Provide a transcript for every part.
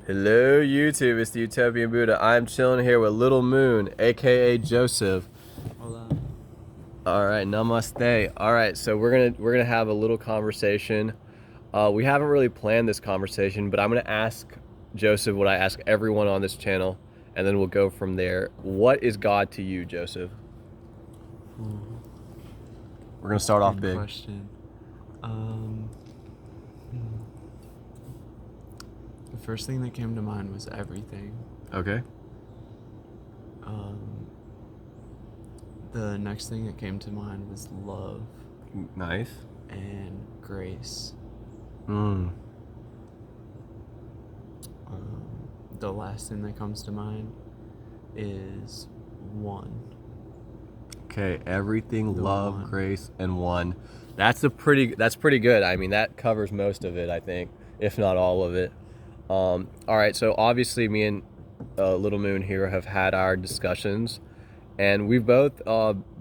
Hello YouTube, it's the Utopian Buddha. I'm chilling here with Little Moon, aka Joseph. Hola. Alright, namaste. Alright, so we're gonna have a little conversation. We haven't really planned this conversation, but I'm gonna ask Joseph what I ask everyone on this channel, and then we'll go from there. What is God to you, Joseph? Ooh, We're gonna start off good big. question. Hmm. The first thing that came to mind was everything. Okay. Um, the next thing that came to mind was love Nice. and grace. Mm. The last thing that comes to mind is one. Okay, everything, The love, one. grace, and one. That's pretty good. I mean, that covers most of it, I think, if not all of it. All right, so obviously me and Little Moon here have had our discussions, and we've both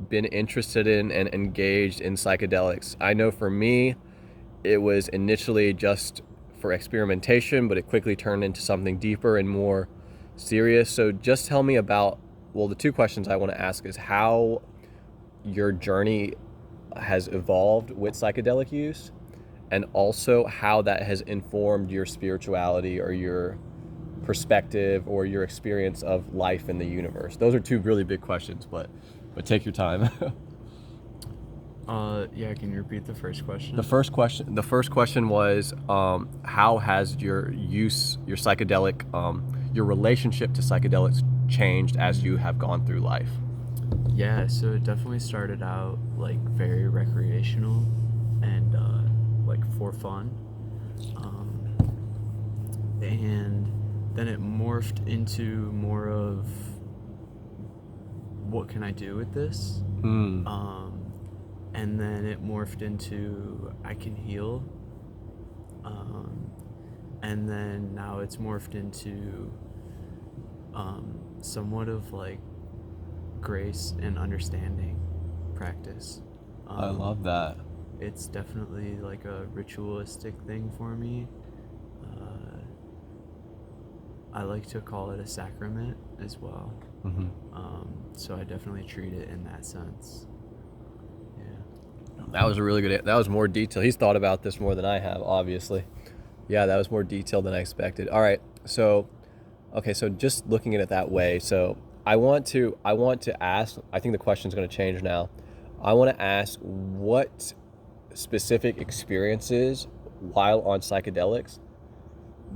been interested in and engaged in psychedelics. I know for me, it was initially just for experimentation, but it quickly turned into something deeper and more serious. So just tell me about, well, the two questions I want to ask is how your journey has evolved with psychedelic use, and also how that has informed your spirituality or your perspective or your experience of life in the universe. Those are two really big questions, but take your time. Yeah, can you repeat the first question? The first question was, how has your psychedelic, your relationship to psychedelics changed as you have gone through life? Yeah, so it definitely started out like very recreational and like for fun. Um, and then it morphed into more of what can I do with this? Mm. And then it morphed into I can heal. Um, and then now it's morphed into somewhat of like grace and understanding practice. I love that. It's definitely like a ritualistic thing for me. I like to call it a sacrament as well. Mm-hmm. So I definitely treat it in that sense. Yeah. That was a really good. That was more detailed. He's thought about this more than I have, obviously. Yeah, that was more detailed than I expected. All right, so okay, so just looking at it that way, so I want to ask. I think the question's going to change now. I want to ask what specific experiences while on psychedelics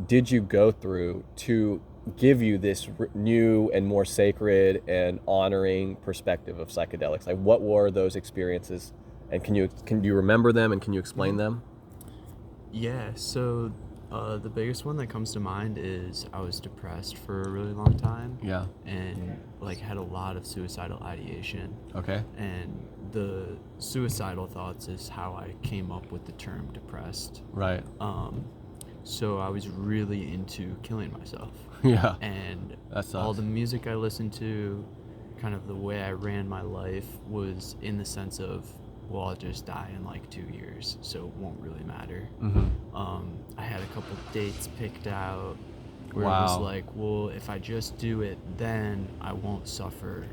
did you go through to give you this new and more sacred and honoring perspective of psychedelics? Like, what were those experiences, and can you remember them, and can you explain them? Yeah, so the biggest one that comes to mind is I was depressed for a really long time. Yeah. And like had a lot of suicidal ideation. Okay. And the suicidal thoughts is how I came up with the term depressed. Right. So I was really into killing myself. Yeah. And That sucks. all the music I listened to, kind of the way I ran my life was in the sense of, well, I'll just die in like 2 years, so it won't really matter. I had a couple dates picked out where it was Wow. like, well, if I just do it, then I won't suffer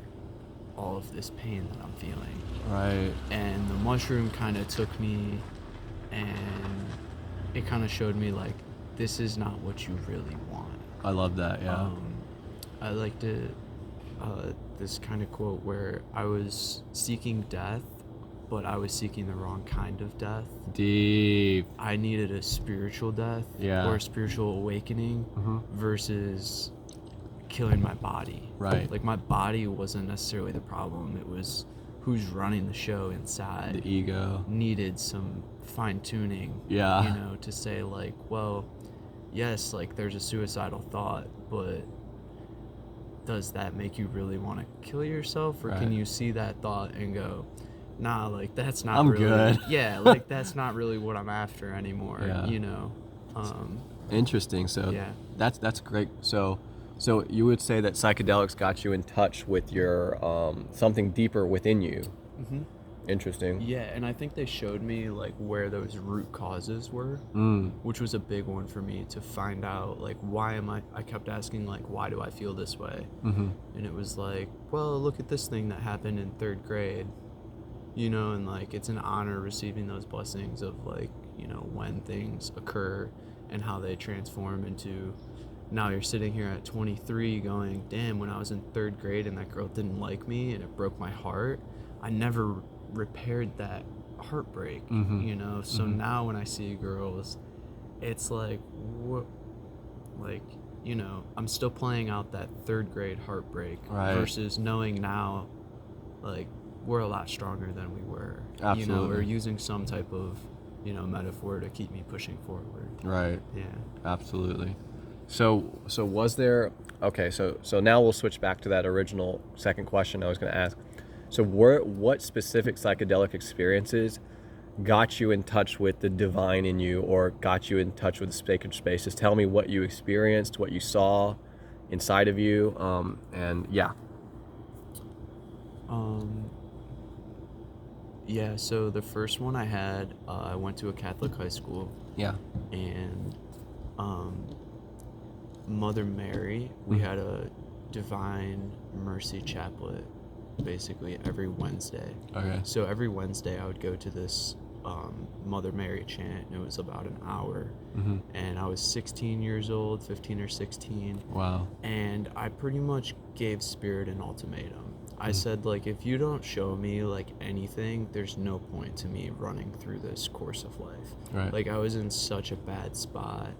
all of this pain that I'm feeling. Right. And the mushroom kind of took me, and it kind of showed me like, this is not what you really want. I love that. Yeah. I liked it, this kind of quote where I was seeking death, but I was seeking the wrong kind of death. Deep. I needed a spiritual death, Yeah. or a spiritual awakening, versus killing my body. Right. Like my body wasn't necessarily the problem. It was who's running the show inside. The ego. Needed some fine tuning. Yeah. You know, to say like, well, yes, like there's a suicidal thought, but does that make you really want to kill yourself, or Right. can you see that thought and go, nah, like that's not I'm really good. Yeah, like that's not really what I'm after anymore. Yeah. You know. Interesting. So Yeah. that's great. So you would say that psychedelics got you in touch with your something deeper within you. Interesting. Yeah, and I think they showed me like where those root causes were, which was a big one for me to find out like I kept asking like why do I feel this way? And it was like, well, look at this thing that happened in 3rd grade, and like it's an honor receiving those blessings of like, when things occur and how they transform into now you're sitting here at 23 going, damn, when I was in 3rd grade and that girl didn't like me and it broke my heart, I never repaired that heartbreak, so now when I see girls, it's like what, like, I'm still playing out that 3rd grade heartbreak versus knowing now like we're a lot stronger than we were. Absolutely. Or using some type of metaphor to keep me pushing forward. Right. Yeah, absolutely. So was there, okay, so now we'll switch back to that original second question I was going to ask. So what specific psychedelic experiences got you in touch with the divine in you, or got you in touch with the sacred spaces? Tell me what you experienced, what you saw inside of you, and yeah. Yeah, so the first one I had, I went to a Catholic high school. Yeah. And Mother Mary, we had a Divine Mercy Chaplet basically every Wednesday. Okay. So every Wednesday I would go to this Mother Mary chant, and it was about an hour. And I was 16 years old, 15 or 16. Wow. And I pretty much gave Spirit an ultimatum. I said, like, if you don't show me, like, anything, there's no point to me running through this course of life. Right. Like, I was in such a bad spot,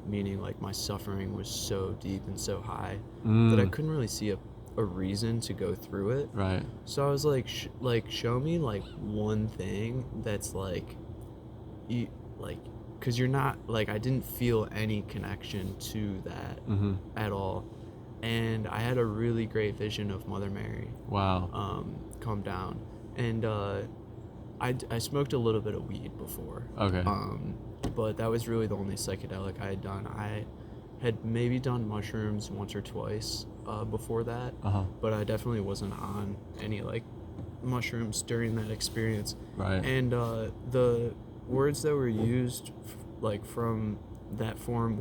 meaning, like, my suffering was so deep and so high that I couldn't really see a reason to go through it. Right. So I was like, show me, like, one thing that's, like, because you're not, like, I didn't feel any connection to that at all. And I had a really great vision of Mother Mary. Wow. Come down. And I smoked a little bit of weed before. Okay. But that was really the only psychedelic I had done. I had maybe done mushrooms once or twice before that. But I definitely wasn't on any, like, mushrooms during that experience. Right. And the words that were used, like, from that form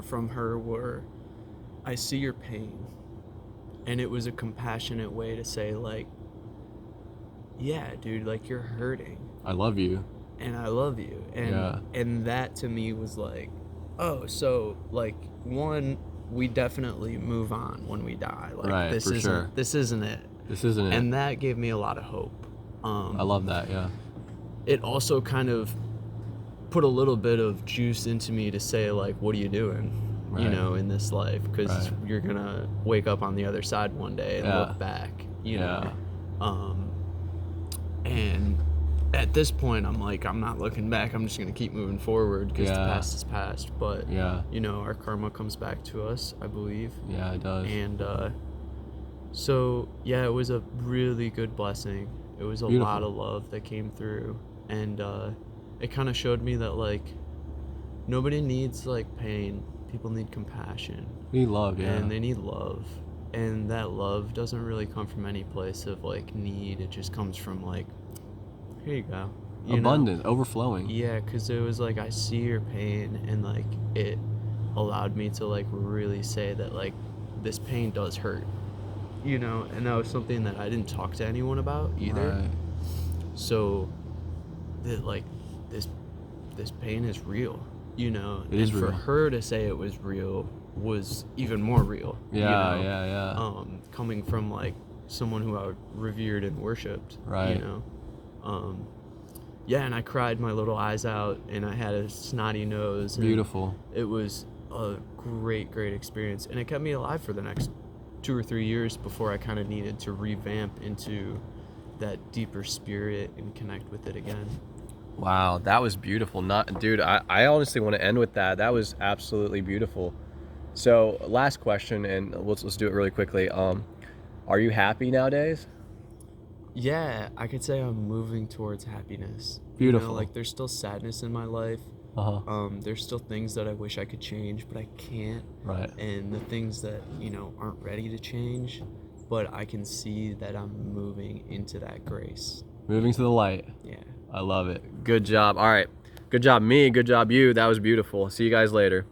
from her were, I see your pain. And it was a compassionate way to say, like, yeah, dude, like, you're hurting. I love you. And I love you. And that to me was like, oh, so, like, one, we definitely move on when we die. Like, right, this for isn't sure. This isn't it. This isn't it. And that gave me a lot of hope. I love that, yeah. It also kind of put a little bit of juice into me to say, like, what are you doing? Right. In this life, because you're gonna wake up on the other side one day and look back, know. And at this point, I'm like, I'm not looking back. I'm just gonna keep moving forward because the past is past. But our karma comes back to us, I believe. Yeah, it does. And so yeah, it was a really good blessing. It was a lot of love that came through, and it kind of showed me that, like, nobody needs, like, pain. People need compassion. They need love, yeah. And they need love. And that love doesn't really come from any place of, like, need. It just comes from, like, here you go. Abundant, overflowing. Yeah, because it was like, I see your pain, and, like, it allowed me to, like, really say that, like, this pain does hurt. And that was something that I didn't talk to anyone about either. Right. So that, like, this pain is real. It is real. For her to say it was real was even more real. Yeah. Coming from, like, someone who I revered and worshipped. Right. And I cried my little eyes out, and I had a snotty nose. Beautiful. It was a great experience, and it kept me alive for the next 2 or 3 years before I kind of needed to revamp into that deeper spirit and connect with it again. Wow, that was beautiful. Dude, I honestly want to end with that. That was absolutely beautiful. So, last question, and let's do it really quickly. Are you happy nowadays? Yeah, I could say I'm moving towards happiness. Beautiful. Like, there's still sadness in my life. There's still things that I wish I could change, but I can't. Right. And the things that, aren't ready to change, but I can see that I'm moving into that grace. Moving to the light. Yeah. I love it. Good job. All right. Good job, me. Good job, you. That was beautiful. See you guys later.